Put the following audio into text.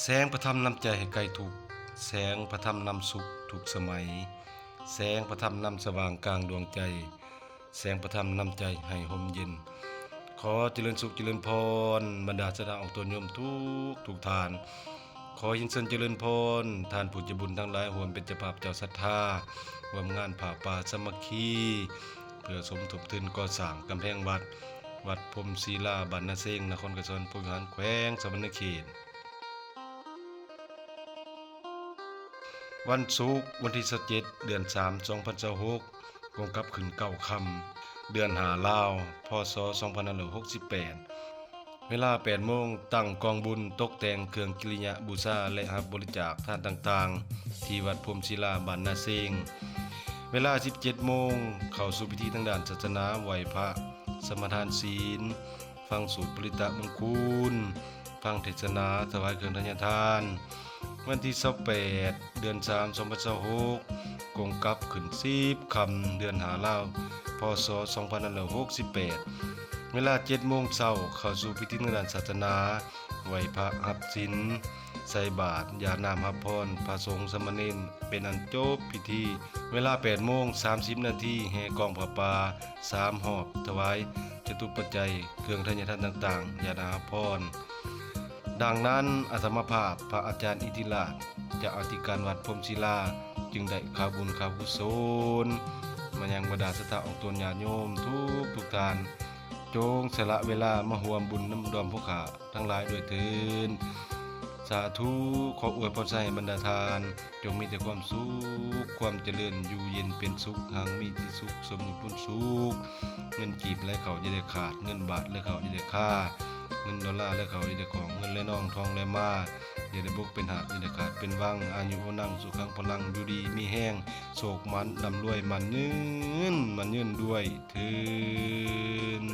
แสงประทำนำใจให้ไกลทุกแสงประทำนำสุขทุกสมัยแสงประทำนำสว่างกลางดวงใจแสงประทำนำใจให้ห่มเย็นขอเจริญสุขเจริญพรบรรดาสดาออกตนโยมทุกทานขอยินเชิญเจริญพรทานผู้ใจบุญทั้งหลายรวมเป็นเจ้าภาพเจ้าศรัทธารวมงานผ่าป่าสามัคคีเพื่อสมทบทุนก่อสร้างกำแพงวัดพรหมศิลาบ้านนาเซงนครกระชอนผู้บริหารแขวงสะวรรณเขตวันศุกร์วันที่17เดือน3 2026กงกับขึ้น9ค่ำเดือน5ลาวพศ2568เวลา8โมงตั้งกองบุญตกแต่งเครื่องกิริยาบูชาและรับบริจาคทานต่างๆที่วัดพรหมศิลาบ้านนาเซงเวลา17โมงเข้าสู่พิธีทางด้านศาสนาไหว้พระสมทานศีลฟังสูตรปริตะมงคลฟังเทศนาถวายเครื่องทานทานวันที่28เดือน3 2026กงกับขึ้น10ค่ำเดือน5ลาวพศ2568เวลา7โมงเช้าเข้าสู่พิธีทางด้านศาสนาไหว้พระรับศีลใส่บาตรญาติน้ำรับพรพระสงฆ์สามเณรเป็นอันจบพิธีเวลา8โมง30นาทีแห่กองผ้าป่า3หอบถวายจตุปัจจัยเครื่องทานต่างๆญาติน้ำรับพรดังนั้นอาตมาภาพพระอาจารย์อิทธิราชเจ้าอธิการวัดพรหมศิลาจึงได้ข่าวบุญข่าวกุศลมายังบรรดาศรัทธาของตนญาติโยมทุกท่านจงสละเวลามาร่วมบุญน้ำดอมพวกข้าทั้งหลายด้วยเถิดสาธุขออวยพรให้บรรดาทานจงมีแต่ความสุขความเจริญอยู่เย็นเป็นสุขหังมีที่สุขสมุพุนสุขเงินกีบและเขาจะได้ขาดเงินบาทและเขาจะได้ค่าเงินดอลลาร์และเขาจะได้ของเงินและน้องทองและมาอย่าได้บกเป็นหากอย่าได้ขาดเป็นวังอายุนั่งสุขังพลังอยู่ดีมีแห้งโศกมันดำรวยมันยืนด้วยเถิด